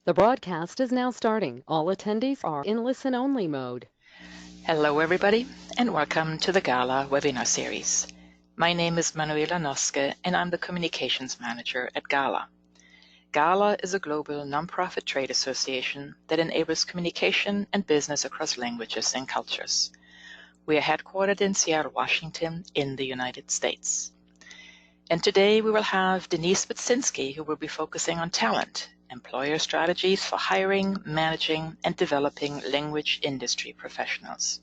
The broadcast is now starting. All attendees are in listen-only mode. Hello, everybody, and welcome to the GALA webinar series. My name is Manuela Noske, and I'm the Communications Manager at GALA. GALA is a global nonprofit trade association that enables communication and business across languages and cultures. We are headquartered in Seattle, Washington, in the United States. And today we will have Denise Witsinski, who will be focusing on talent, employer strategies for hiring, managing, and developing language industry professionals.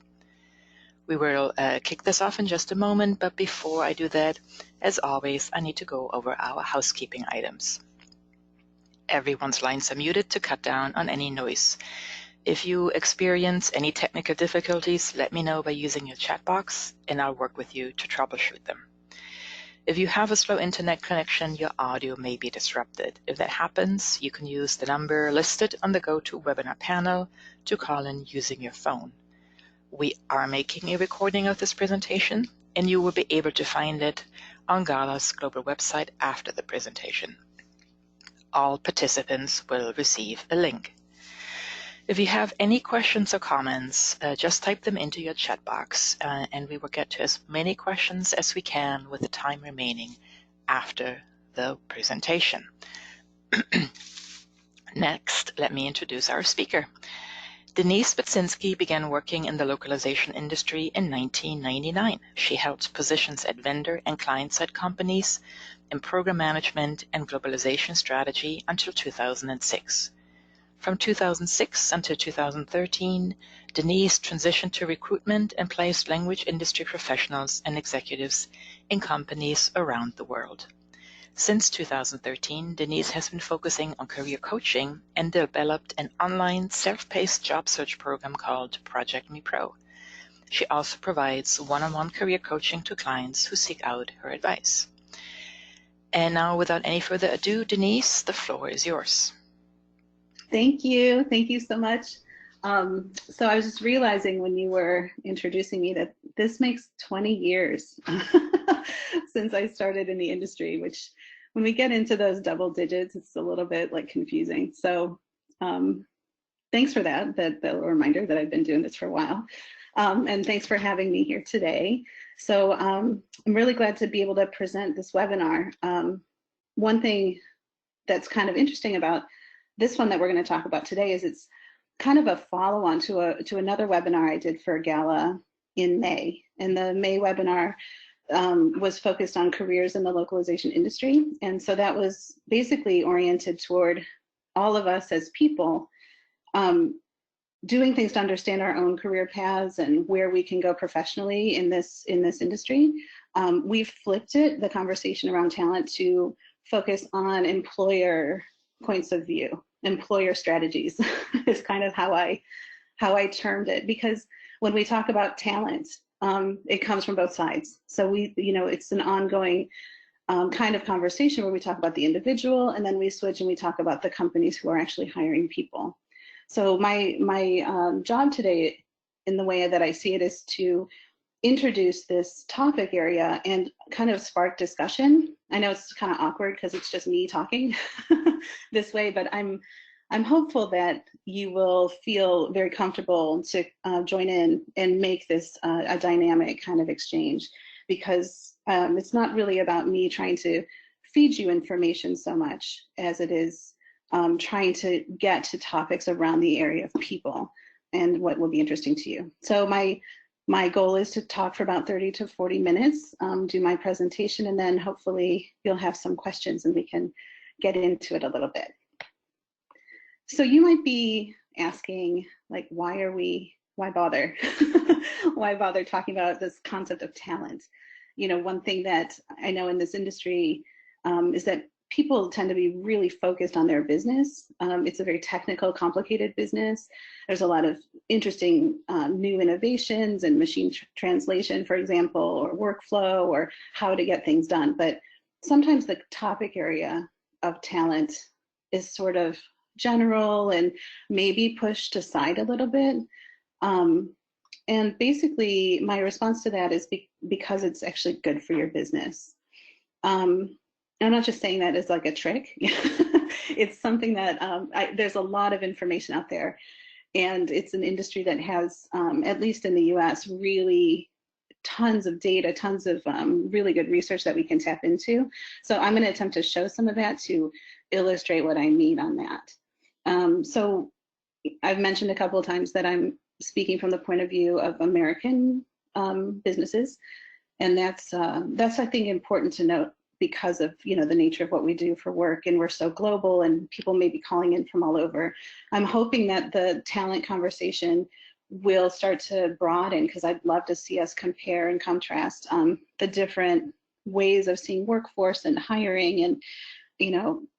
We will kick this off in just a moment, but before I do that, as always, I need to go over our housekeeping items. Everyone's lines are muted to cut down on any noise. If you experience any technical difficulties, let me know by using your chat box, and I'll work with you to troubleshoot them. If you have a slow internet connection, your audio may be disrupted. If that happens, you can use the number listed on the GoToWebinar panel to call in using your phone. We are making a recording of this presentation, and you will be able to find it on GALA's global website after the presentation. All participants will receive a link. If you have any questions or comments, just type them into your chat box, and we will get to as many questions as we can with the time remaining after the presentation. Next, let me introduce our speaker. Denise Witsinski began working in the localization industry in 1999. She held positions at vendor and client-side companies in program management and globalization strategy until 2006. From 2006 until 2013, Denise transitioned to recruitment and placed language industry professionals and executives in companies around the world. Since 2013, Denise has been focusing on career coaching and developed an online self-paced job search program called Project Me Pro. She also provides one-on-one career coaching to clients who seek out her advice. And now, without any further ado, Denise, the floor is yours. Thank you. Thank you so much. So I was just realizing when you were introducing me that this makes 20 years since I started in the industry, which when we get into those double digits, it's a little bit like confusing. So thanks for that reminder that I've been doing this for a while. And thanks for having me here today. So I'm really glad to be able to present this webinar. One thing that's kind of interesting about this one that we're going to talk about today is it's kind of a follow-on to another webinar I did for GALA in May. And the May webinar was focused on careers in the localization industry. And so that was basically oriented toward all of us as people doing things to understand our own career paths and where we can go professionally in this industry. We've flipped the conversation around talent to focus on employer points of view. Employer strategies is kind of how I termed it, because when we talk about talent, it comes from both sides. So it's an ongoing kind of conversation where we talk about the individual, and then we switch and we talk about the companies who are actually hiring people. So my job today, in the way that I see it, is to introduce this topic area and kind of spark discussion. I know it's kind of awkward because it's just me talking this way, but I'm hopeful that you will feel very comfortable to join in and make this a dynamic kind of exchange, because it's not really about me trying to feed you information so much as it is trying to get to topics around the area of people and what will be interesting to you. So my goal is to talk for about 30 to 40 minutes, do my presentation, and then hopefully you'll have some questions and we can get into it a little bit. So you might be asking, like, why bother? Why bother talking about this concept of talent? One thing that I know in this industry is that people tend to be really focused on their business. It's a very technical, complicated business. There's a lot of interesting new innovations in machine translation, for example, or workflow, or how to get things done. But sometimes the topic area of talent is sort of general and maybe pushed aside a little bit. And basically, my response to that is because it's actually good for your business. I'm not just saying that as like a trick. It's something that there's a lot of information out there, and it's an industry that has, at least in the US, really tons of data, tons of really good research that we can tap into. So I'm going to attempt to show some of that to illustrate what I mean on that. So I've mentioned a couple of times that I'm speaking from the point of view of American businesses, and that's I think important to note because of the nature of what we do for work, and we're so global and people may be calling in from all over. I'm hoping that the talent conversation will start to broaden, because I'd love to see us compare and contrast the different ways of seeing workforce and hiring and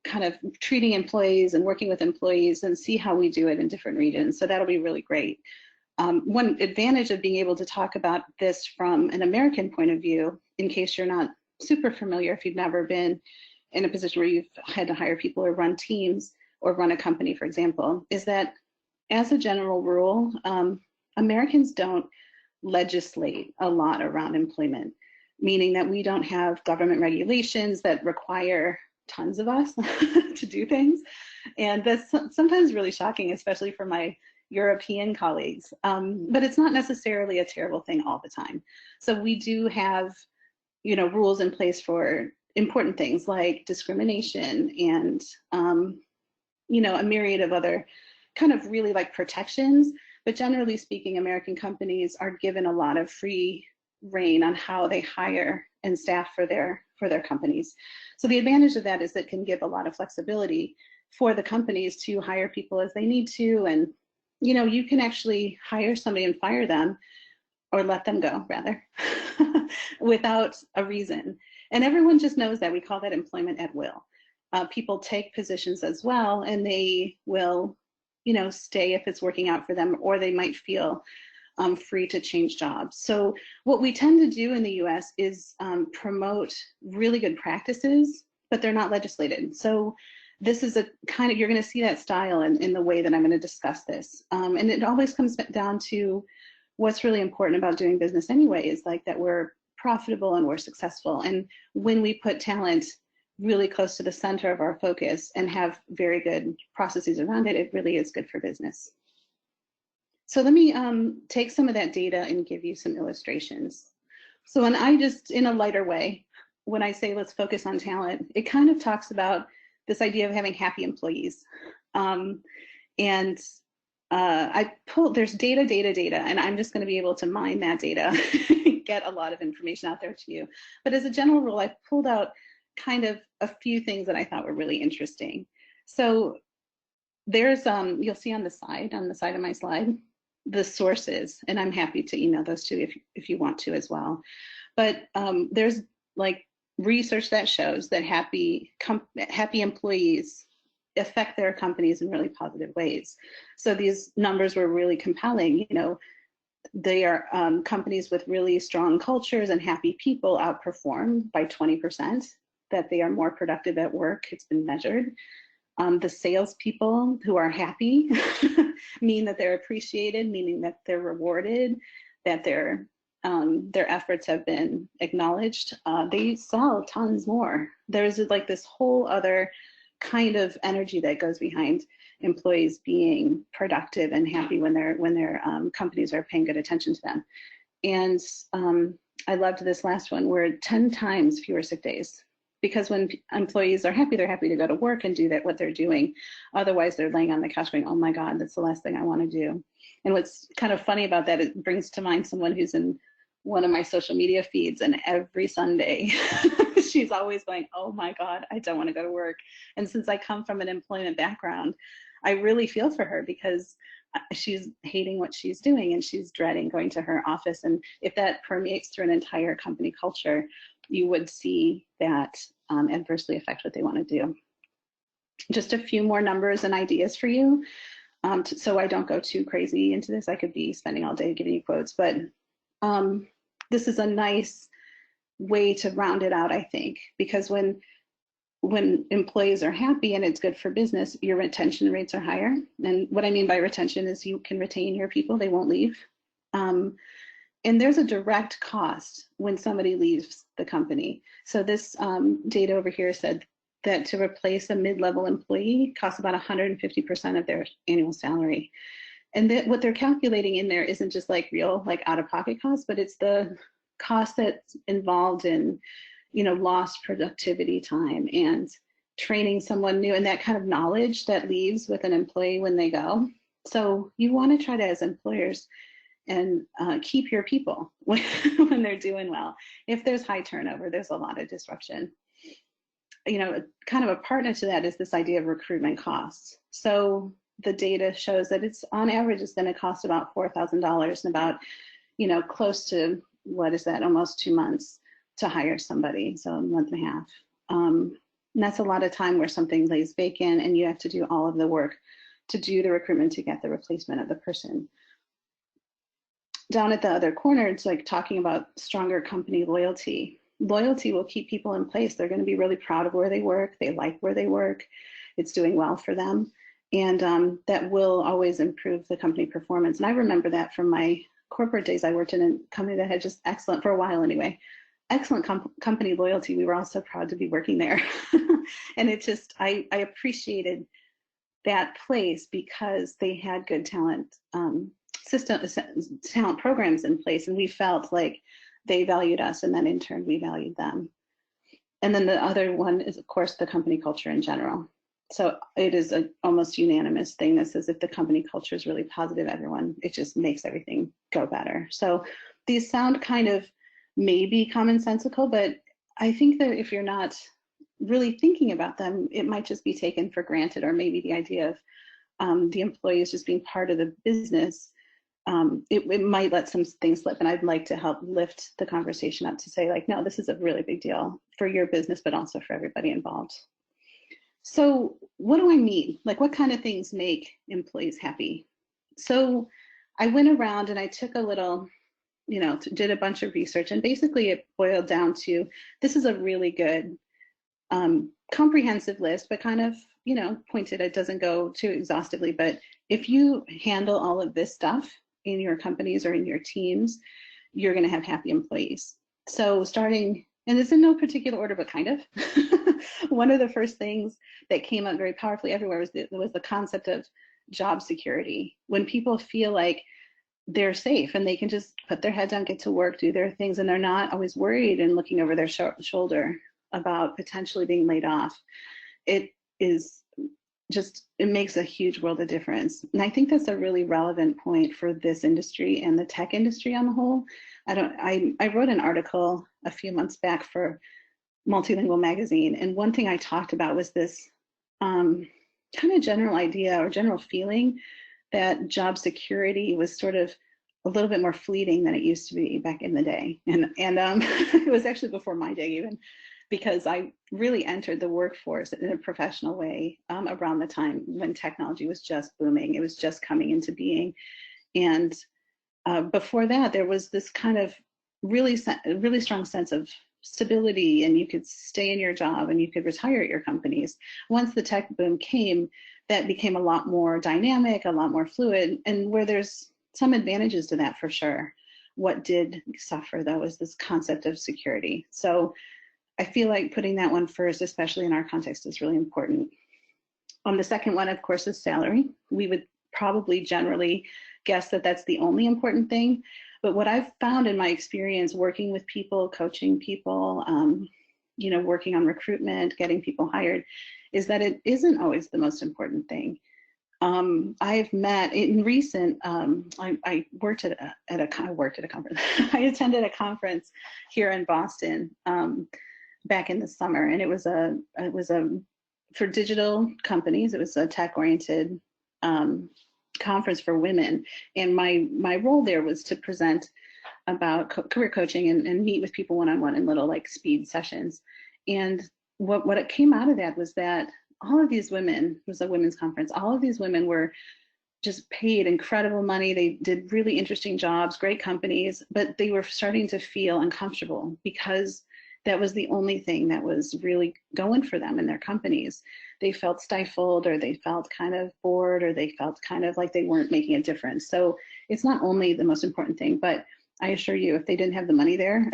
kind of treating employees and working with employees, and see how we do it in different regions. So that'll be really great. One advantage of being able to talk about this from an American point of view, in case you're not super familiar, if you've never been in a position where you've had to hire people or run teams or run a company, for example, is that as a general rule, Americans don't legislate a lot around employment, meaning that we don't have government regulations that require tons of us to do things. And that's sometimes really shocking, especially for my European colleagues. But it's not necessarily a terrible thing all the time. So we do have rules in place for important things like discrimination and a myriad of other kind of really like protections. But generally speaking, American companies are given a lot of free rein on how they hire and staff for their companies. So the advantage of that is that it can give a lot of flexibility for the companies to hire people as they need to. And you can actually hire somebody and fire them, or let them go rather, without a reason. And everyone just knows that. We call that employment at will. People take positions as well, and they will stay if it's working out for them, or they might feel free to change jobs. So what we tend to do in the US is promote really good practices, but they're not legislated. So this is a kind of, you're going to see that style in the way that I'm going to discuss this. And it always comes down to what's really important about doing business anyway, is like that we're profitable and we're successful. And when we put talent really close to the center of our focus and have very good processes around it, it really is good for business. So let me take some of that data and give you some illustrations. So when I just, in a lighter way, when I say let's focus on talent, it kind of talks about this idea of having happy employees. I pulled, there's data, and I'm just going to be able to mine that data, get a lot of information out there to you. But as a general rule, I pulled out kind of a few things that I thought were really interesting. So there's, you'll see on the side of my slide, the sources, and I'm happy to email those to you if you want to as well. But there's like research that shows that happy employees affect their companies in really positive ways. So these numbers were really compelling. They are companies with really strong cultures and happy people outperform by 20%, that they are more productive at work. It's been measured. The salespeople who are happy mean that they're appreciated, meaning that they're rewarded, that their efforts have been acknowledged. They sell tons more. There's like this whole other kind of energy that goes behind employees being productive and happy when their companies are paying good attention to them. And I loved this last one, where 10 times fewer sick days. Because when employees are happy, they're happy to go to work and do what they're doing. Otherwise, they're laying on the couch going, oh my God, that's the last thing I want to do. And what's kind of funny about that, it brings to mind someone who's in one of my social media feeds, and every Sunday, she's always going, oh my God, I don't want to go to work. And since I come from an employment background, I really feel for her, because she's hating what she's doing and she's dreading going to her office. And if that permeates through an entire company culture, you would see that adversely affect what they want to do. Just a few more numbers and ideas for you, so I don't go too crazy into this. I could be spending all day giving you quotes, but this is a nice way to round it out, I think, because when employees are happy and it's good for business, your retention rates are higher. And what I mean by retention is you can retain your people, they won't leave. and there's a direct cost when somebody leaves the company. So this data over here said that to replace a mid-level employee costs about 150% of their annual salary. And that what they're calculating in there isn't just like real, like out-of-pocket costs, but it's the cost that's involved in, you know, lost productivity time and training someone new, and that kind of knowledge that leaves with an employee when they go. So you want to try to, as employers, and keep your people when they're doing well. If there's high turnover, there's a lot of disruption. You know, kind of a partner to that is this idea of recruitment costs. So the data shows that it's on average it's going to cost about $4,000 and about, you know, close to, what is that, almost 2 months to hire somebody, so a month and a half. And that's a lot of time where something lays vacant and you have to do all of the work to do the recruitment to get the replacement of the person. Down at the other corner, it's like talking about stronger company loyalty. Loyalty will keep people in place. They're going to be really proud of where they work. They like where they work. It's doing well for them. And that will always improve the company performance. And I remember that from my corporate days. I worked in a company that had just excellent, for a while anyway, excellent company loyalty. We were all so proud to be working there. And it just, I appreciated that place because they had good talent talent programs in place, and we felt like they valued us, and then in turn we valued them. And then the other one is, of course, the company culture in general. So it is an almost unanimous thing that says if the company culture is really positive, everyone, it just makes everything go better. So these sound kind of maybe commonsensical, but I think that if you're not really thinking about them, it might just be taken for granted, or maybe the idea of the employees just being part of the business, it might let some things slip. And I'd like to help lift the conversation up to say, like, no, this is a really big deal for your business, but also for everybody involved. So what do I mean? Like, what kind of things make employees happy? So I went around and I took a little, you know, did a bunch of research, and basically it boiled down to, this is a really good comprehensive list, but kind of, you know, pointed. It doesn't go too exhaustively, but if you handle all of this stuff in your companies or in your teams, you're going to have happy employees. So starting, and it's in no particular order, but kind of, one of the first things that came up very powerfully everywhere was the concept of job security. When people feel like they're safe and they can just put their head down, get to work, do their things, and they're not always worried and looking over their shoulder about potentially being laid off, it is just, it makes a huge world of difference. And I think that's a really relevant point for this industry and the tech industry on the whole. I wrote an article a few months back for Multilingual Magazine, and one thing I talked about was this kind of general idea or general feeling that job security was sort of a little bit more fleeting than it used to be back in the day. And it was actually before my day even, because I really entered the workforce in a professional way around the time when technology was just booming. It was just coming into being. And before that, there was this kind of really strong sense of stability, and you could stay in your job and you could retire at your companies. Once the tech boom came, that became a lot more dynamic, a lot more fluid, and where there's some advantages to that for sure. What did suffer though is this concept of security. So I feel like putting that one first, especially in our context, is really important. The second one, of course, is salary. We would probably generally guess that that's the only important thing. But what I've found in my experience working with people, coaching people, you know, working on recruitment, getting people hired, is that it isn't always the most important thing. I've met in recent, I worked at a conference. I attended a conference here in Boston back in the summer, and it was for digital companies. It was a tech-oriented conference for women, and my role there was to present about career coaching and meet with people one-on-one in little like speed sessions. And what it came out of that was that all of these women, it was a women's conference, all of these women were just paid incredible money. They did really interesting jobs, great companies, but they were starting to feel uncomfortable because that was the only thing that was really going for them in their companies. They felt stifled, or they felt kind of bored, or they felt kind of like they weren't making a difference. So it's not only the most important thing, but I assure you, if they didn't have the money there,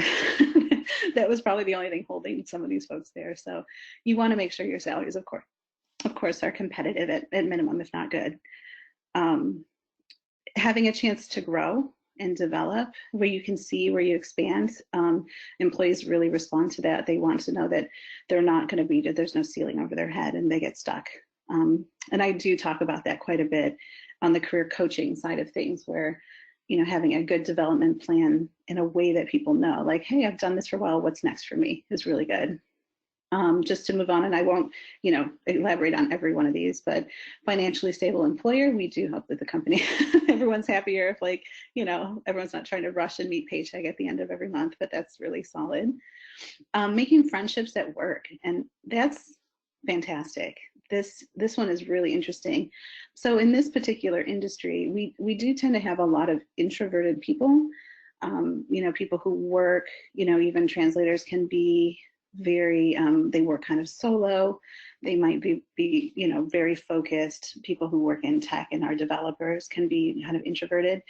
that was probably the only thing holding some of these folks there. So you want to make sure your salaries, of course, are competitive at minimum, if not good. Having a chance to grow and develop, where you can see where you expand, employees really respond to that. They want to know that they're not going to be, there's no ceiling over their head and they get stuck. And I do talk about that quite a bit on the career coaching side of things, where, you know, having a good development plan in a way that people know, like, hey, I've done this for a while, what's next for me, is really good. Just to move on, and I won't, you know, elaborate on every one of these, but financially stable employer, we do hope that the company, everyone's happier if, like, you know, everyone's not trying to rush and meet paycheck at the end of every month, but that's really solid. Making friendships at work, and that's fantastic. This one is really interesting. So in this particular industry, we do tend to have a lot of introverted people, you know, people who work, you know, even translators can be very, they work kind of solo. They might be, you know, very focused. People who work in tech and are developers can be kind of introverted.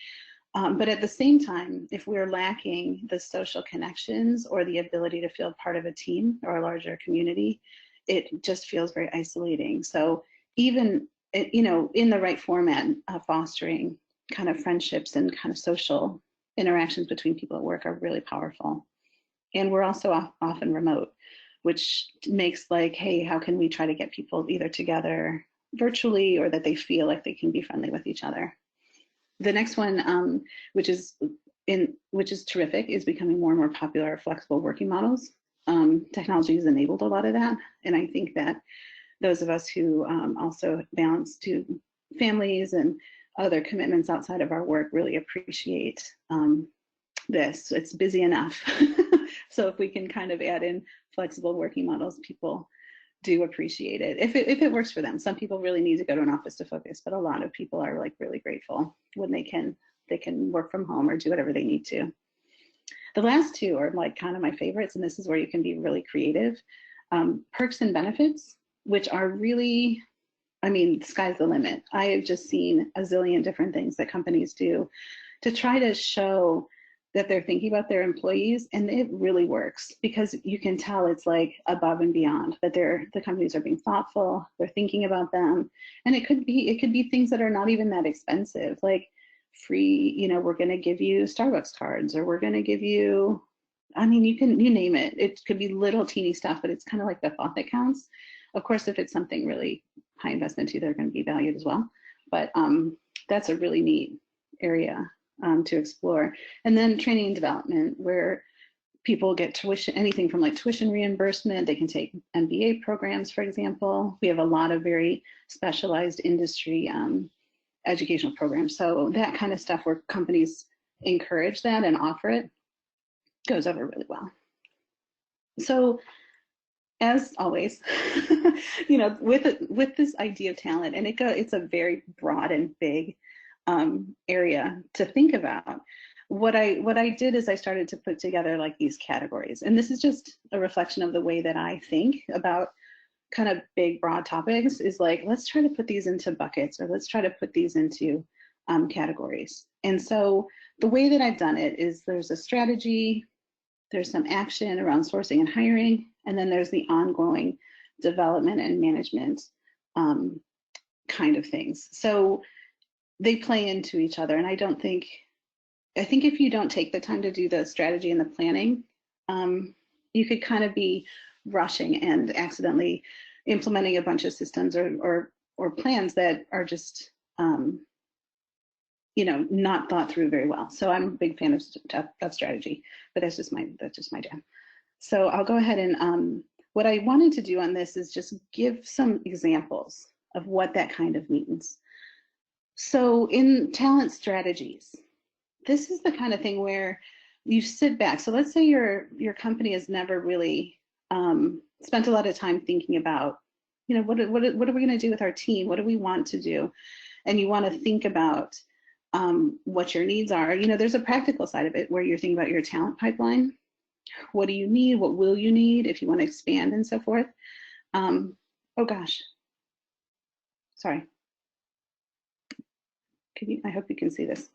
But at the same time, if we're lacking the social connections or the ability to feel part of a team or a larger community, it just feels very isolating. So even, you know, in the right format, fostering kind of friendships and kind of social interactions between people at work are really powerful. And we're also often remote, which makes, like, hey, how can we try to get people either together virtually or that they feel like they can be friendly with each other? The next one, which is terrific, is becoming more and more popular, flexible working models. Technology has enabled a lot of that, and I think that those of us who also balance to families and other commitments outside of our work really appreciate this. It's busy enough. So if we can kind of add in flexible working models, people do appreciate it. If it works for them. Some people really need to go to an office to focus, but a lot of people are, like, really grateful when they can work from home or do whatever they need to. The last two are, like, kind of my favorites, and this is where you can be really creative. Perks and benefits, which are really, I mean, sky's the limit. I have just seen a zillion different things that companies do to try to show that they're thinking about their employees, and it really works because you can tell it's, like, above and beyond, that the companies are being thoughtful, they're thinking about them. And it could be things that are not even that expensive, like free, you know, we're going to give you Starbucks cards, or we're going to give you, I mean, you name it. It could be little teeny stuff, but it's kind of like the thought that counts. Of course, if it's something really high investment too, they're going to be valued as well. But that's a really neat area to explore. And then training and development, where people get tuition, anything from, like, tuition reimbursement. They can take MBA programs, for example. We have a lot of very specialized industry educational programs. So that kind of stuff, where companies encourage that and offer it, goes over really well. So as always, you know, with this idea of talent, and it's a very broad and big area to think about. What I did is I started to put together, like, these categories, and this is just a reflection of the way that I think about kind of big, broad topics. Is like, let's try to put these into buckets, or let's try to put these into categories. And so the way that I've done it is there's a strategy, there's some action around sourcing and hiring, and then there's the ongoing development and management kind of things. So they play into each other. And I think if you don't take the time to do the strategy and the planning, you could kind of be rushing and accidentally implementing a bunch of systems or plans that are just, you know, not thought through very well. So I'm a big fan of strategy, but that's just my jam. So I'll go ahead and what I wanted to do on this is just give some examples of what that kind of means. So in talent strategies, this is the kind of thing where you sit back. So let's say your company has never really spent a lot of time thinking about, you know, what are we going to do with our team? What do we want to do? And you want to think about what your needs are. You know, there's a practical side of it where you're thinking about your talent pipeline. What do you need? What will you need if you want to expand and so forth? Oh gosh, sorry. I hope you can see this.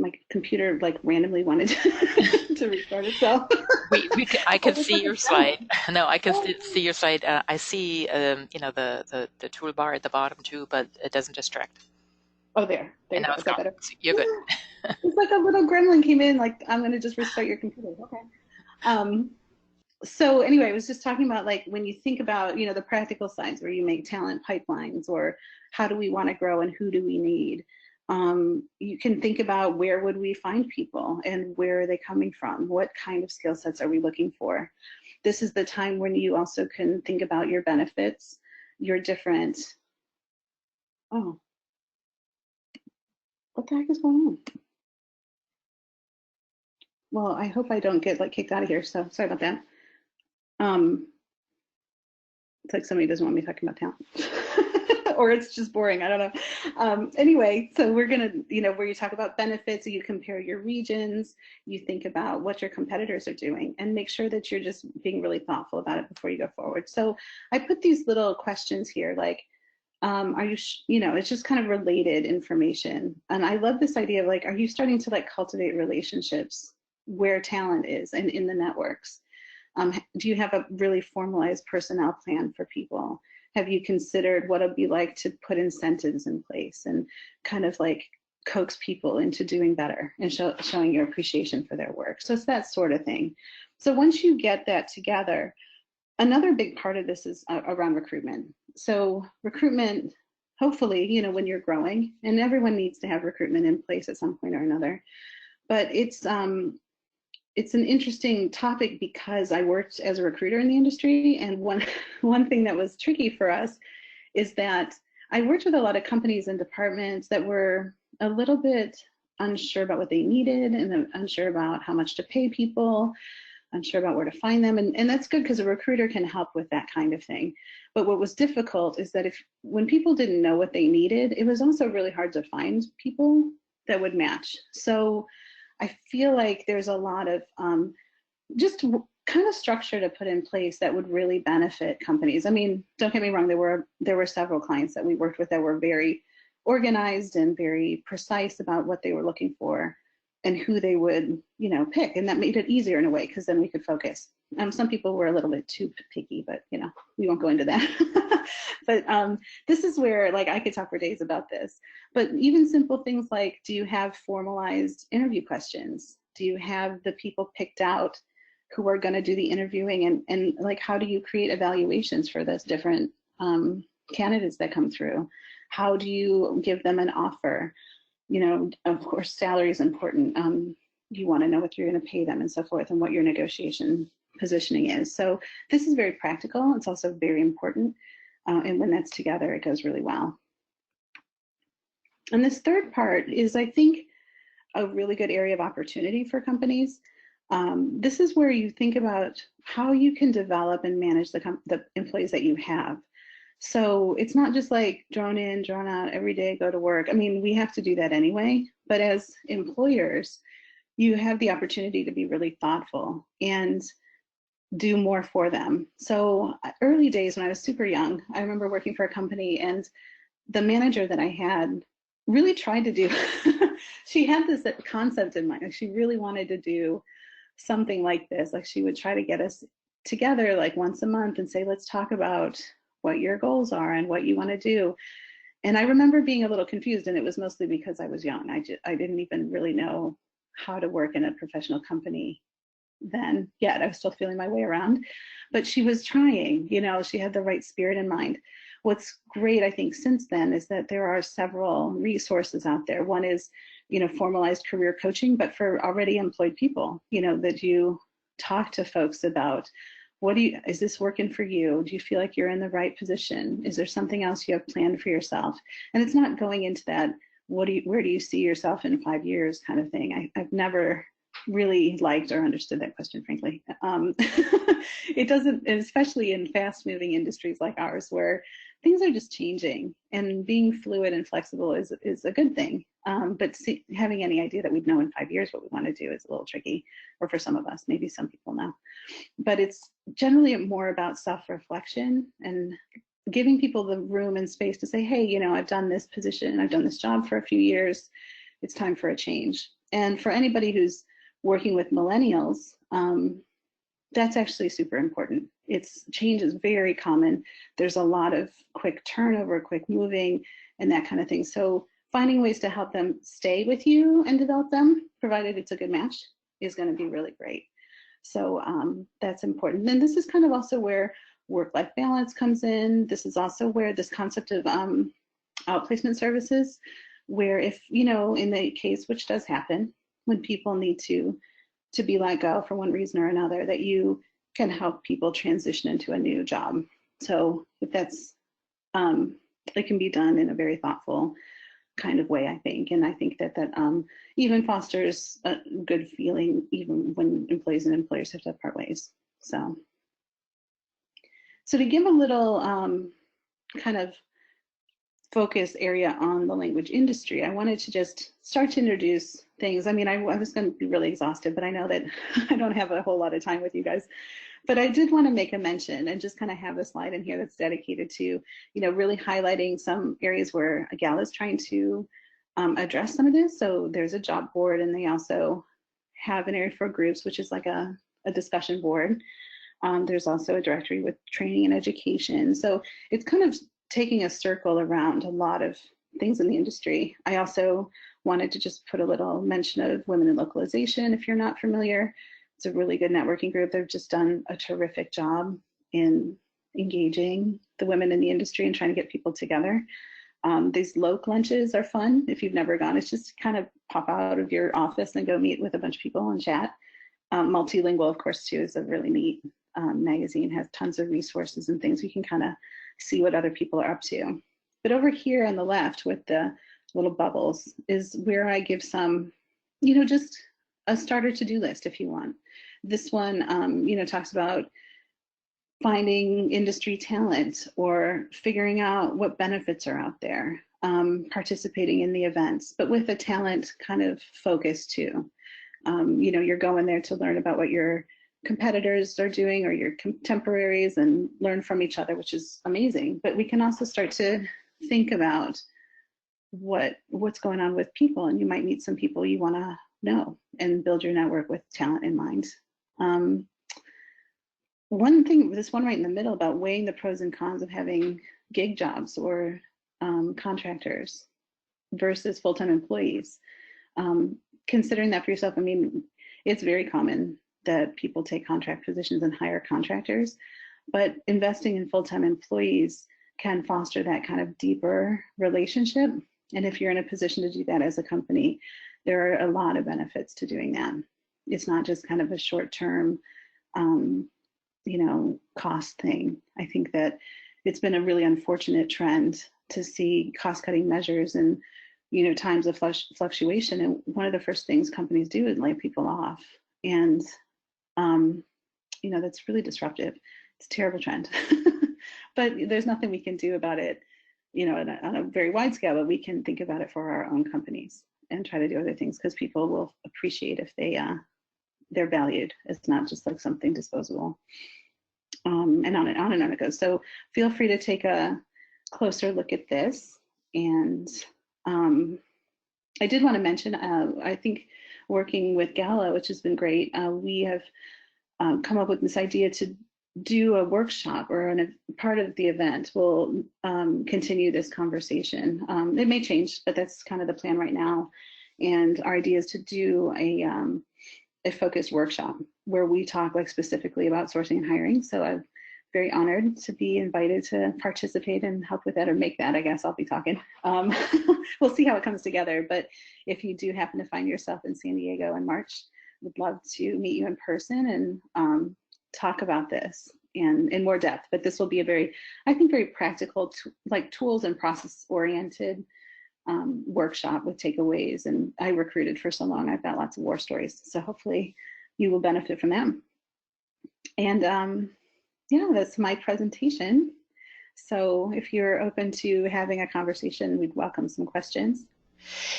my computer like randomly wanted to restart itself. I All can of a see sudden your it's gone. slide. No, I can Oh, see your slide. I see, the toolbar at the bottom too, but it doesn't distract. oh, there And you now go. it's Is that gone. better? So you're good. It's like a little gremlin came in, like, I'm going to just restart your computer. Okay. So anyway, I was just talking about like when you think about, the practical sides where you make talent pipelines, or how do we want to grow and who do we need? You can think about where would we find people and where are they coming from? What kind of skill sets are we looking for? This is the time when you also can think about your benefits, your different, oh, what the heck is going on? Well, I hope I don't get like kicked out of here. So sorry about that. It's like somebody doesn't want me talking about talent or it's just boring. I don't know. Anyway, so we're going to, where you talk about benefits, you compare your regions, you think about what your competitors are doing, and make sure that you're just being really thoughtful about it before you go forward. So I put these little questions here, like, are you, it's just kind of related information. And I love this idea of like, are you starting to like cultivate relationships where talent is and in the networks? Do you have a really formalized personnel plan for people? Have you considered what it'd be like to put incentives in place and kind of like coax people into doing better and showing your appreciation for their work? So it's that sort of thing. So once you get that together, another big part of this is around recruitment. So recruitment, hopefully, when you're growing, and everyone needs to have recruitment in place at some point or another, but it's an interesting topic because I worked as a recruiter in the industry, and one thing that was tricky for us is that I worked with a lot of companies and departments that were a little bit unsure about what they needed and unsure about how much to pay people, unsure about where to find them. And that's good because a recruiter can help with that kind of thing. But what was difficult is that when people didn't know what they needed, it was also really hard to find people that would match. So I feel like there's a lot of just kind of structure to put in place that would really benefit companies. I mean, don't get me wrong, there were several clients that we worked with that were very organized and very precise about what they were looking for and who they would, pick. And that made it easier in a way because then we could focus. Some people were a little bit too picky, but we won't go into that. But this is where like I could talk for days about this. But even simple things like, do you have formalized interview questions? Do you have the people picked out who are going to do the interviewing, and like how do you create evaluations for those different candidates that come through? How do you give them an offer? Of course, salary is important. You want to know what you're going to pay them and so forth, and what your negotiation positioning is. So this is very practical. It's also very important. And when that's together, it goes really well. And this third part is, I think, a really good area of opportunity for companies. This is where you think about how you can develop and manage the employees that you have. So it's not just like drone in, drone out every day, go to work. I mean, we have to do that anyway, but as employers, you have the opportunity to be really thoughtful and do more for them. So early days when I was super young, I remember working for a company, and the manager that I had really tried to do, she had this concept in mind. She really wanted to do something like this. Like she would try to get us together like once a month and say, let's talk about what your goals are and what you want to do. And I remember being a little confused, and it was mostly because I was young. I didn't even really know how to work in a professional company then yet. I was still feeling my way around, but she was trying, she had the right spirit in mind. What's great, I think, since then is that there are several resources out there. One is, formalized career coaching, but for already employed people, that you talk to folks about is this working for you? Do you feel like you're in the right position? Is there something else you have planned for yourself? And it's not going into that, where do you see yourself in 5 years kind of thing. I've never really liked or understood that question, frankly. It doesn't, especially in fast moving industries like ours where things are just changing, and being fluid and flexible is a good thing. But having any idea that we'd know in 5 years what we want to do is a little tricky, or for some of us, maybe some people know. But it's generally more about self-reflection and giving people the room and space to say, hey, I've done this position, I've done this job for a few years, it's time for a change. And for anybody who's working with millennials, that's actually super important. Change is very common. There's a lot of quick turnover, quick moving, and that kind of thing. So finding ways to help them stay with you and develop them, provided it's a good match, is going to be really great. So that's important. And this is kind of also where work-life balance comes in. This is also where this concept of outplacement services, where if, in the case, which does happen, when people need to be let go for one reason or another, that you can help people transition into a new job. So that's, it can be done in a very thoughtful kind of way, I think. And I think that even fosters a good feeling, even when employees and employers have to part ways. So to give a little kind of focus area on the language industry, I wanted to just start to introduce things. I mean, I was going to be really exhaustive, but I know that I don't have a whole lot of time with you guys. But I did want to make a mention and just kind of have a slide in here that's dedicated to, really highlighting some areas where GALA is trying to address some of this. So there's a job board, and they also have an area for groups, which is like a discussion board. There's also a directory with training and education. So it's kind of taking a circle around a lot of things in the industry. I also wanted to just put a little mention of Women in Localization, if you're not familiar. It's a really good networking group. They've just done a terrific job in engaging the women in the industry and trying to get people together. These Loc lunches are fun. If you've never gone, it's just kind of pop out of your office and go meet with a bunch of people and chat. Multilingual, of course, too, is a really neat magazine. It has tons of resources and things. You can kind of see what other people are up to. But over here on the left with the little bubbles is where I give some, just a starter to-do list if you want. This one, talks about finding industry talent or figuring out what benefits are out there, participating in the events, but with a talent kind of focus too. You're going there to learn about what your competitors are doing or your contemporaries and learn from each other, which is amazing. But we can also start to think about what's going on with people, and you might meet some people you want to know and build your network with talent in mind. One thing, this one right in the middle about weighing the pros and cons of having gig jobs or contractors versus full-time employees. Considering that for yourself, I mean, it's very common that people take contract positions and hire contractors, but investing in full-time employees can foster that kind of deeper relationship. And if you're in a position to do that as a company, there are a lot of benefits to doing that. It's not just kind of a short-term, cost thing. I think that it's been a really unfortunate trend to see cost-cutting measures and, times of fluctuation. And one of the first things companies do is lay people off. And, that's really disruptive. It's a terrible trend. But there's nothing we can do about it, on a very wide scale, but we can think about it for our own companies and try to do other things, because people will appreciate if they're valued. It's not just like something disposable. And on and on it goes. So feel free to take a closer look at this. And I did want to mention, I think working with GALA, which has been great, we have come up with this idea to do a workshop or a part of the event. We'll continue this conversation. It may change, but that's kind of the plan right now. And our idea is to do a focused workshop where we talk specifically about sourcing and hiring. So I'm very honored to be invited to participate and help with that, or make that, I guess I'll be talking. We'll see how it comes together. But if you do happen to find yourself in San Diego in March, would love to meet you in person and talk about this in more depth. But this will be a very practical, tools and process oriented workshop with takeaways. And I recruited for so long, I've got lots of war stories. So hopefully you will benefit from them. And that's my presentation. So if you're open to having a conversation, we'd welcome some questions.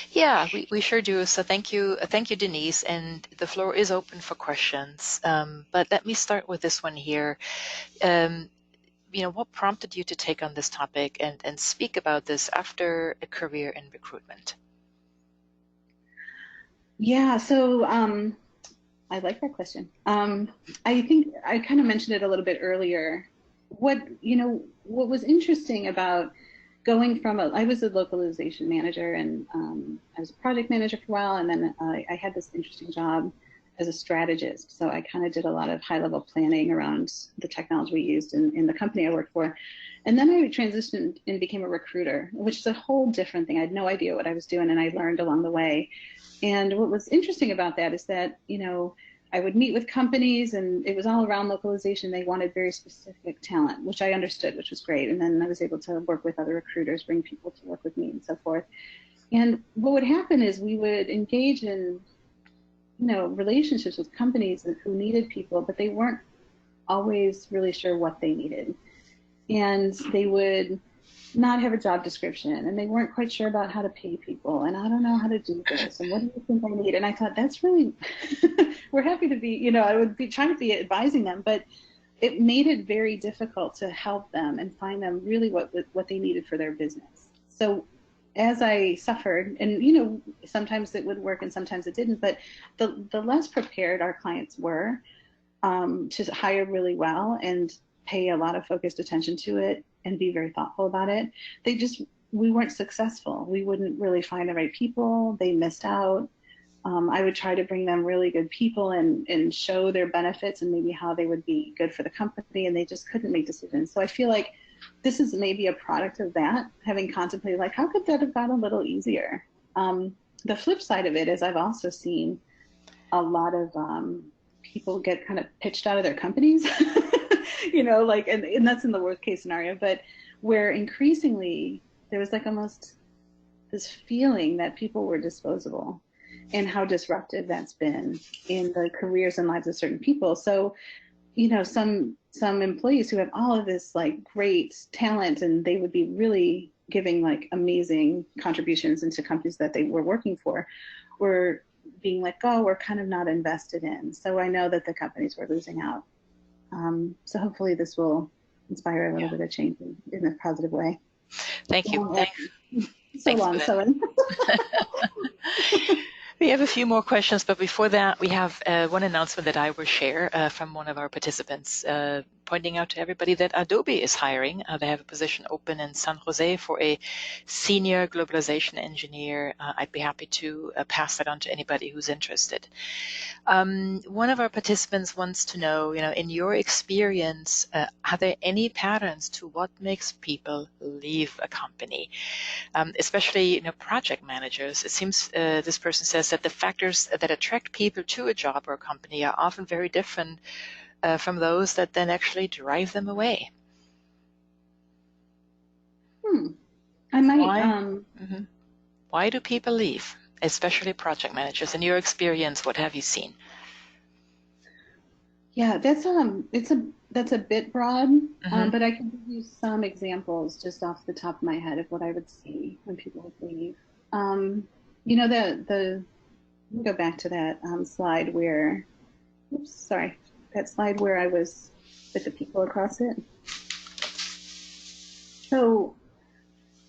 Yeah, we sure do. So thank you, Denise. And the floor is open for questions. But let me start with this one here. What prompted you to take on this topic and speak about this after a career in recruitment? Yeah, so I like that question. I think I kind of mentioned it a little bit earlier. What was interesting about going from I was a localization manager, and I was a project manager for a while, and then I had this interesting job as a strategist. So I kind of did a lot of high level planning around the technology we used in the company I worked for. And then I transitioned and became a recruiter, which is a whole different thing. I had no idea what I was doing, and I learned along the way. And what was interesting about that is that, I would meet with companies, and it was all around localization. They wanted very specific talent, which I understood, which was great. And then I was able to work with other recruiters, bring people to work with me and so forth. And what would happen is we would engage in, relationships with companies who needed people, but they weren't always really sure what they needed. And they would not have a job description, and they weren't quite sure about how to pay people, and I don't know how to do this, and what do you think I need? And I thought, that's really we're happy to be, I would be trying to be advising them, but it made it very difficult to help them and find them really what they needed for their business. So as I suffered, and sometimes it would work and sometimes it didn't, but the less prepared our clients were to hire really well and pay a lot of focused attention to it and be very thoughtful about it, we weren't successful. We wouldn't really find the right people. They missed out. I would try to bring them really good people and show their benefits and maybe how they would be good for the company, and they just couldn't make decisions. So I feel like this is maybe a product of that, having contemplated, like, how could that have got a little easier? The flip side of it is I've also seen a lot of people get kind of pitched out of their companies, and that's in the worst case scenario, but where increasingly there was like almost this feeling that people were disposable, and how disruptive that's been in the careers and lives of certain people. So, some employees who have all of this like great talent, and they would be really giving like amazing contributions into companies that they were working for, were being let go or kind of not invested in. So I know that the companies were losing out. So hopefully this will inspire a little bit of change in a positive way. Thank you. Thanks for that. We have a few more questions, but before that, we have one announcement that I will share from one of our participants, pointing out to everybody that Adobe is hiring. They have a position open in San Jose for a senior globalization engineer. I'd be happy to pass that on to anybody who's interested. One of our participants wants to know, in your experience, are there any patterns to what makes people leave a company? Especially, project managers. It seems this person says that the factors that attract people to a job or a company are often very different from those that then actually drive them away. I might. Why do people leave, especially project managers? In your experience, what have you seen? Yeah, that's a bit broad, but I can give you some examples just off the top of my head of what I would see when people would leave. Let me go back to that slide where, that slide where I was with the people across it. So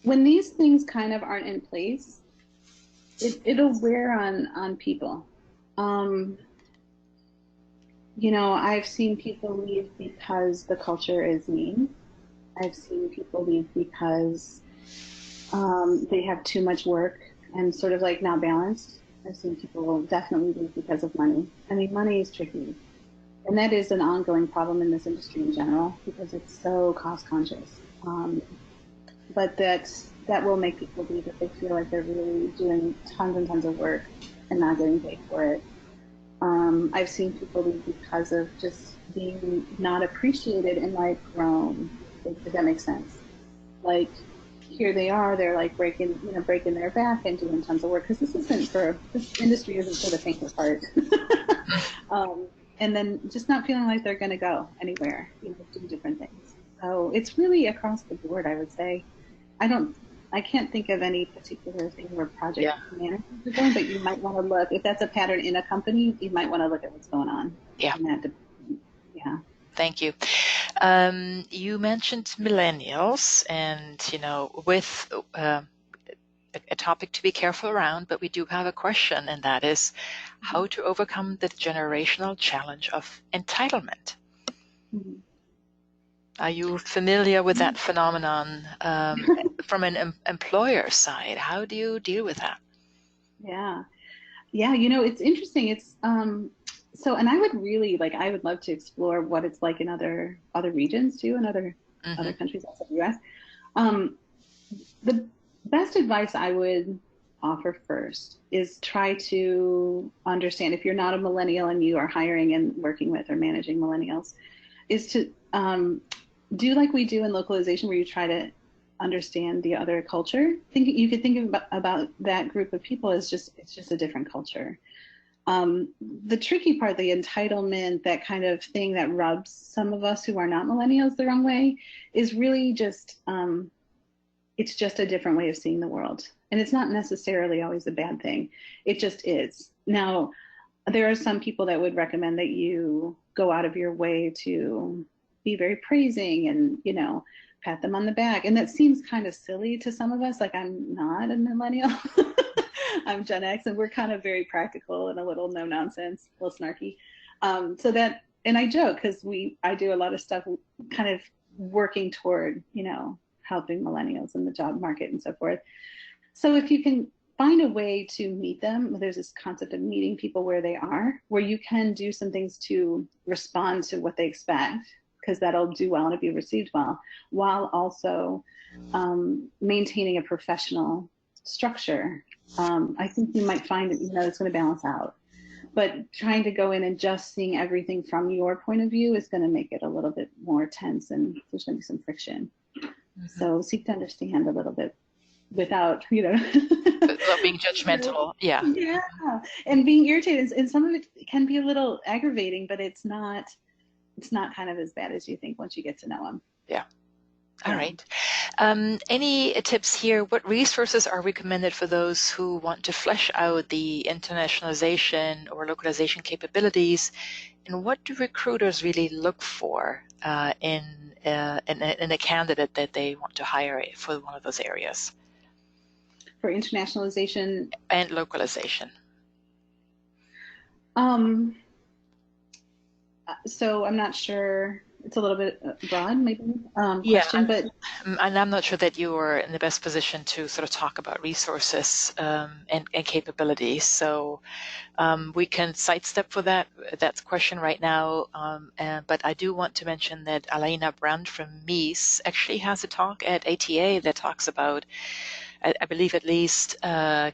when these things kind of aren't in place, it'll wear on people. I've seen people leave because the culture is mean. I've seen people leave because they have too much work and sort of like not balanced. I've seen people definitely leave because of money. I mean, money is tricky. And that is an ongoing problem in this industry in general because it's so cost conscious. But that will make people leave if they feel like they're really doing tons and tons of work and not getting paid for it. I've seen people leave because of just being not appreciated and like grown, if that makes sense. Like here they are, they're like breaking their back and doing tons of work because this industry isn't for the faint of heart. And then just not feeling like they're going to go anywhere, do different things. So it's really across the board, I would say. I can't think of any particular thing where project managers are going, but you might want to look, if that's a pattern in a company, you might want to look at what's going on. Yeah. Yeah. Thank you. You mentioned millennials, and with a topic to be careful around, but we do have a question, and that is how to overcome the generational challenge of entitlement. Mhm. Are you familiar with that phenomenon from an employer side? How do you deal with that? Yeah. Yeah, you know, it's interesting. It's so, and I would really like, I would love to explore what it's like in other regions too, and other countries outside the US. Um, the best advice I would offer first is try to understand, if you're not a millennial and you are hiring and working with or managing millennials, is to do like we do in localization, where you try to understand the other culture. You could think about that group of people as it's just a different culture. The tricky part, the entitlement, that kind of thing that rubs some of us who are not millennials the wrong way, is really just it's just a different way of seeing the world, and it's not necessarily always a bad thing. It just is. Now, there are some people that would recommend that you go out of your way to be very praising and, you know, pat them on the back. And that seems kind of silly to some of us. Like, I'm not a millennial. I'm Gen X, and we're kind of very practical and a little no nonsense, a little snarky. And I joke because I do a lot of stuff kind of working toward, you know, helping millennials in the job market and so forth. So if you can find a way to meet them, there's this concept of meeting people where they are, where you can do some things to respond to what they expect, because that'll do well and it'll be received well, while also maintaining a professional structure. I think you might find that, you know, it's going to balance out. But trying to go in and just seeing everything from your point of view is going to make it a little bit more tense, and there's going to be some friction. So seek to understand a little bit without, you know, without being judgmental. Yeah. Yeah, and being irritated. And some of it can be a little aggravating, but it's not kind of as bad as you think once you get to know them. Yeah. All right. Any tips here? What resources are recommended for those who want to flesh out the internationalization or localization capabilities? And what do recruiters really look for in a candidate that they want to hire for one of those areas? For internationalization and localization. So I'm not sure. It's a little bit broad, maybe, Yeah, question, but and I'm not sure that you are in the best position to sort of talk about resources and capabilities. So we can sidestep for that question right now. But I do want to mention that Alaina Brand from Mies actually has a talk at ATA that talks about, I believe, at least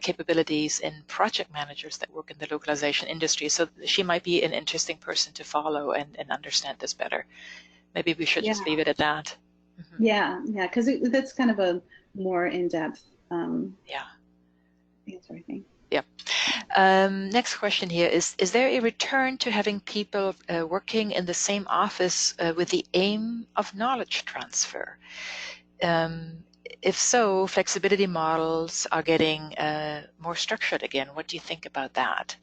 capabilities in project managers that work in the localization industry. So she might be an interesting person to follow and understand this better. Maybe we should just leave it at that. Mm-hmm. Yeah, because that's kind of a more in-depth answer, I think. Yeah. Next question here is there a return to having people working in the same office with the aim of knowledge transfer? If so, flexibility models are getting more structured again. What do you think about that?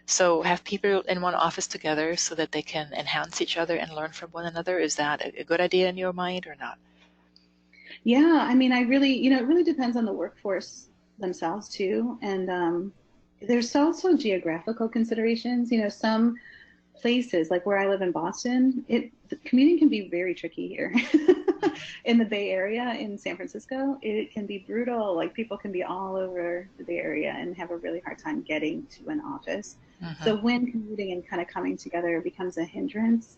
So have people in one office together so that they can enhance each other and learn from one another. Is that a good idea in your mind or not? Yeah, I mean, it really depends on the workforce themselves too. And there's also geographical considerations. You know, some places, like where I live in Boston, the commuting can be very tricky here. In the Bay Area, in San Francisco, it can be brutal. Like, people can be all over the Bay Area and have a really hard time getting to an office. So when commuting and kind of coming together becomes a hindrance,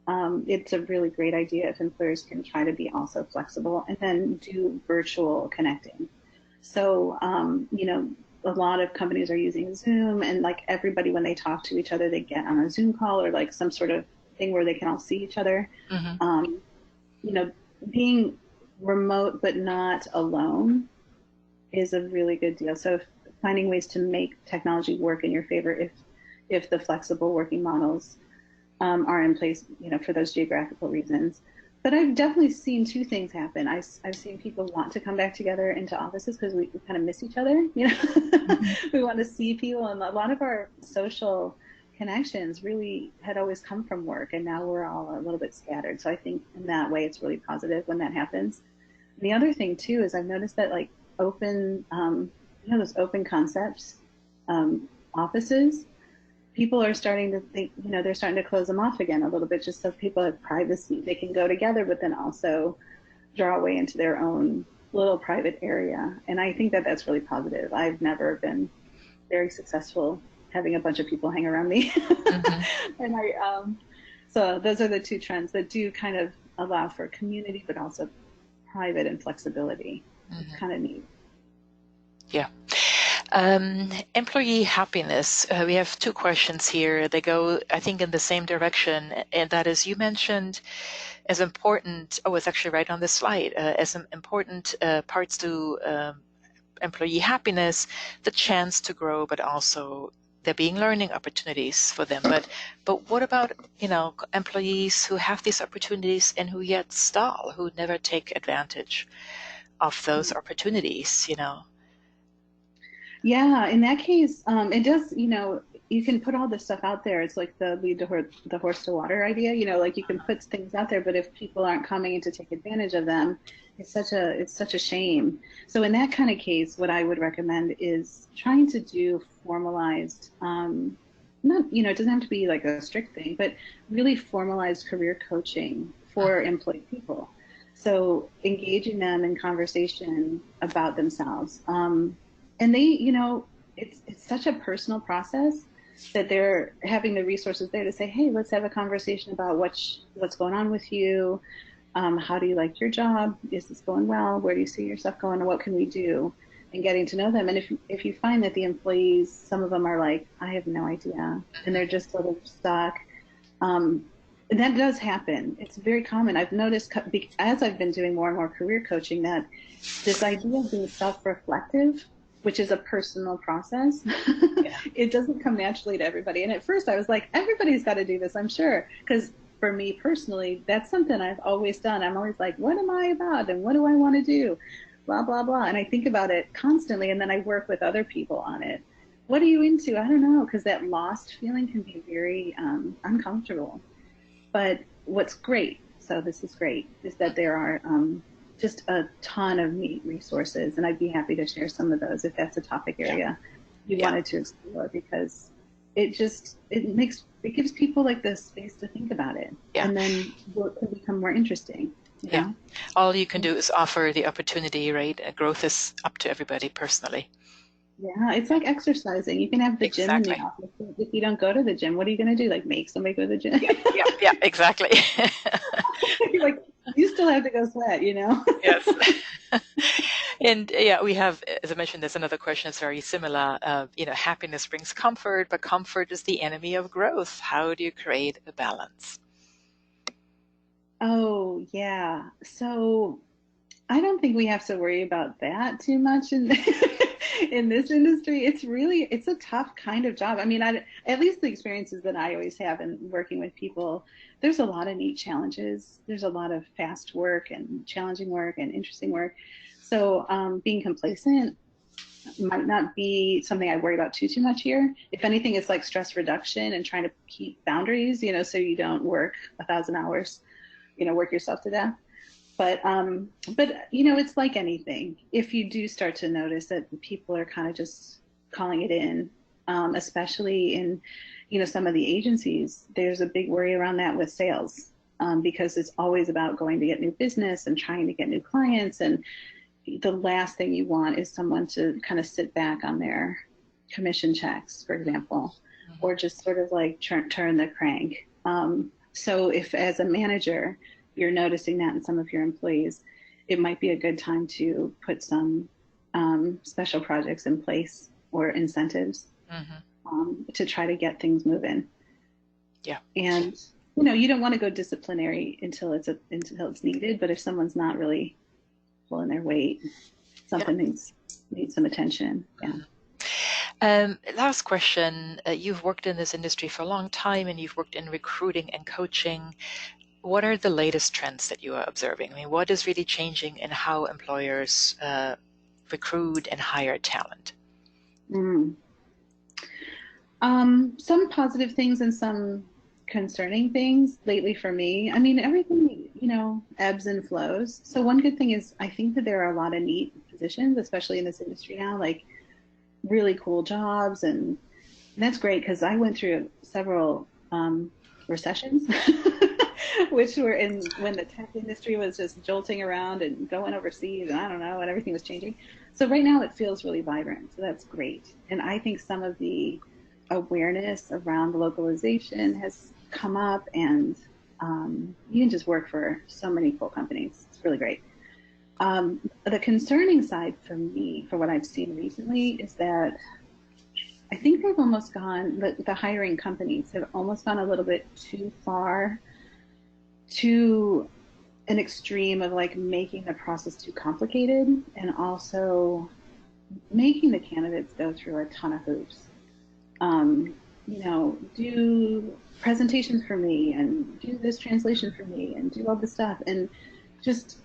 it's a really great idea if employers can try to be also flexible and then do virtual connecting. So, a lot of companies are using Zoom, and like everybody, when they talk to each other, they get on a Zoom call or like some sort of thing where they can all see each other. Being remote but not alone is a really good deal. So finding ways to make technology work in your favor if the flexible working models are in place, for those geographical reasons. But I've definitely seen two things happen. I've seen people want to come back together into offices because we kind of miss each other. We want to see people, and a lot of our social connections really had always come from work, and now we're all a little bit scattered. So I think in that way it's really positive when that happens. And the other thing too is I've noticed that, like, open, those open concepts offices, people are starting to think, they're starting to close them off again a little bit, just so people have privacy. They can go together, but then also draw away into their own little private area. And I think that that's really positive. I've never been very successful having a bunch of people hang around me. Mm-hmm. And so those are the two trends that do kind of allow for community, but also private and flexibility. Mm-hmm. It's kind of neat. Yeah. Employee happiness. We have two questions here. They go, I think, in the same direction. And that is, you mentioned as important, it's actually right on the slide, as important parts to employee happiness, the chance to grow, but also there being learning opportunities for them. But what about, employees who have these opportunities and who yet stall, who never take advantage of those opportunities, Yeah, in that case, it does, you can put all this stuff out there. It's like the lead to the horse to water idea, like you can put things out there, but if people aren't coming in to take advantage of them, it's such a shame. So in that kind of case, what I would recommend is trying to do formalized, not, it doesn't have to be like a strict thing, but really formalized career coaching for employed people. So engaging them in conversation about themselves. And they, it's such a personal process that they're having the resources there to say, hey, let's have a conversation about what's going on with you. How do you like your job? Is this going well? Where do you see yourself going? And what can we do? And getting to know them. And if you find that the employees, some of them are like, I have no idea, and they're just sort of stuck. And that does happen. It's very common. I've noticed as I've been doing more and more career coaching that this idea of being self-reflective, which is a personal process, yeah. It doesn't come naturally to everybody. And at first I was like, everybody's got to do this, I'm sure. Because for me personally, that's something I've always done. I'm always like, what am I about? And what do I want to do? Blah, blah, blah. And I think about it constantly. And then I work with other people on it. What are you into? I don't know. Because that lost feeling can be very uncomfortable. But what's great, so this is great, is that there are just a ton of neat resources, and I'd be happy to share some of those if that's a topic area you wanted to explore, because it gives people like the space to think about it, and then work can become more interesting. You know? All you can do is offer the opportunity, right? Growth is up to everybody personally. Yeah, it's like exercising. You can have the gym in the office. If you don't go to the gym, what are you going to do? Like make somebody go to the gym? Yeah, exactly. Like you still have to go sweat, Yes. And we have, as I mentioned, there's another question that's very similar. Happiness brings comfort, but comfort is the enemy of growth. How do you create a balance? Oh, yeah. So I don't think we have to worry about that too much in this industry. It's a tough kind of job. I mean, at least the experiences that I always have in working with people, there's a lot of neat challenges. There's a lot of fast work and challenging work and interesting work. So being complacent might not be something I worry about too much here. If anything, it's like stress reduction and trying to keep boundaries, so you don't work 1,000 hours, work yourself to death. But it's like anything. If you do start to notice that people are kind of just calling it in, especially in, some of the agencies, there's a big worry around that with sales, because it's always about going to get new business and trying to get new clients. And the last thing you want is someone to kind of sit back on their commission checks, for example, or just sort of like turn the crank. So if as a manager, you're noticing that in some of your employees, it might be a good time to put some special projects in place or incentives to try to get things moving. Yeah. And, you don't want to go disciplinary until it's needed, but if someone's not really pulling their weight, something needs some attention. Yeah. Last question. You've worked in this industry for a long time, and you've worked in recruiting and coaching. What are the latest trends that you are observing? I mean, what is really changing in how employers recruit and hire talent? Some positive things and some concerning things lately for me. I mean, everything, ebbs and flows. So one good thing is I think that there are a lot of neat positions, especially in this industry now, like really cool jobs. And that's great because I went through several recessions, which were when the tech industry was just jolting around and going overseas and I don't know, and everything was changing. So right now it feels really vibrant. So that's great. And I think some of the awareness around localization has come up, and you can just work for so many cool companies. It's really great. The concerning side for me, for what I've seen recently, is that I think they've almost gone, the hiring companies have almost gone a little bit too far to an extreme of like making the process too complicated and also making the candidates go through a ton of hoops. Do presentations for me and do this translation for me and do all this stuff, and just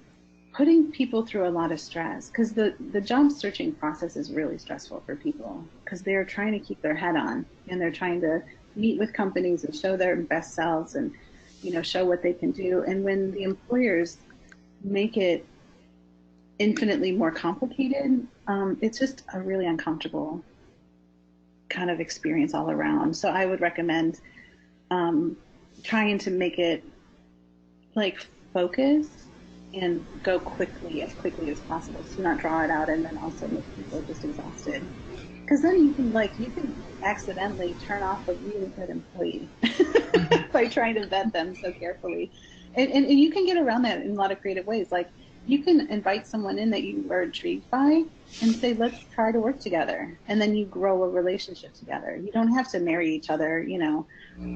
putting people through a lot of stress, because the job searching process is really stressful for people because they're trying to keep their head on and they're trying to meet with companies and show their best selves and show what they can do. And when the employers make it infinitely more complicated, it's just a really uncomfortable kind of experience all around. So I would recommend trying to make it like focus and go as quickly as possible to not draw it out and then also make people just exhausted. Because then you can accidentally turn off a really good employee by trying to vet them so carefully. And you can get around that in a lot of creative ways. Like you can invite someone in that you are intrigued by and say, let's try to work together. And then you grow a relationship together. You don't have to marry each other,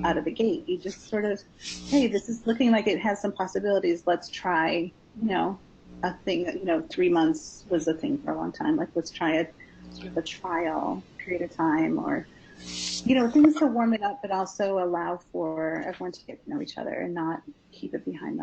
out of the gate. You just sort of, hey, this is looking like it has some possibilities. Let's try, a thing that, 3 months was a thing for a long time. Like, let's try a trial period of time, or, things to warm it up, but also allow for everyone to get to know each other and not keep it behind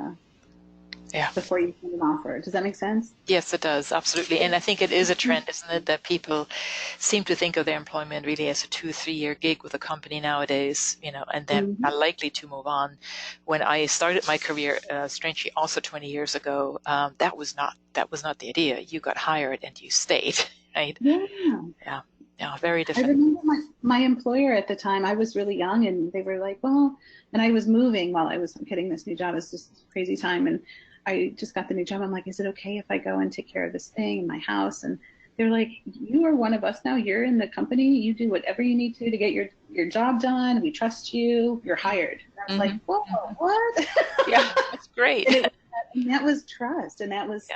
before you send an offer. Does that make sense? Yes, it does. Absolutely. And I think it is a trend, isn't it, that people seem to think of their employment really as a 2-3 year gig with a company nowadays, and then are likely to move on. When I started my career, strangely also 20 years ago, that was not the idea. You got hired and you stayed, right? Yeah. Yeah, very different. I remember my employer at the time, I was really young, and they were like, well, and I was moving while I was getting this new job. It's just a crazy time. And I just got the new job. I'm like, is it okay if I go and take care of this thing in my house? And they're like, you are one of us now. You're in the company. You do whatever you need to get your job done. We trust you. You're hired. And I was like, whoa, what? Yeah, that's great. and that was trust. And that was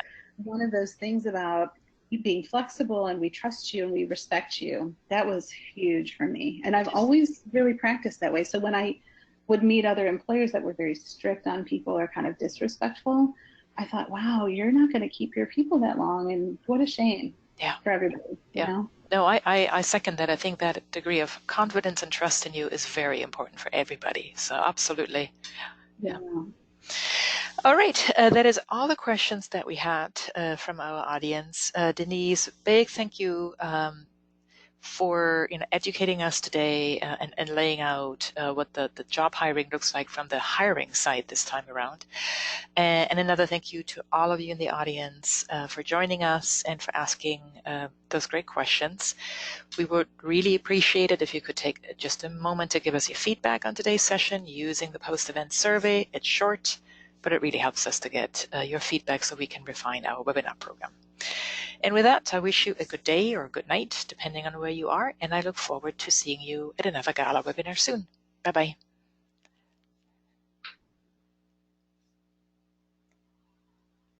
one of those things about you being flexible, and we trust you and we respect you. That was huge for me. And I've always really practiced that way. So when I would meet other employers that were very strict on people or kind of disrespectful, I thought, wow, you're not going to keep your people that long, and what a shame for everybody. You know? No, I second that. I think that degree of confidence and trust in you is very important for everybody. So absolutely. Yeah. All right, that is all the questions that we had from our audience. Denise, big thank you for educating us today and laying out what the job hiring looks like from the hiring side this time around. And another thank you to all of you in the audience for joining us and for asking those great questions. We would really appreciate it if you could take just a moment to give us your feedback on today's session using the post-event survey. It's short, but it really helps us to get your feedback so we can refine our webinar program. And with that, I wish you a good day or a good night, depending on where you are, and I look forward to seeing you at another GALA webinar soon. Bye-bye.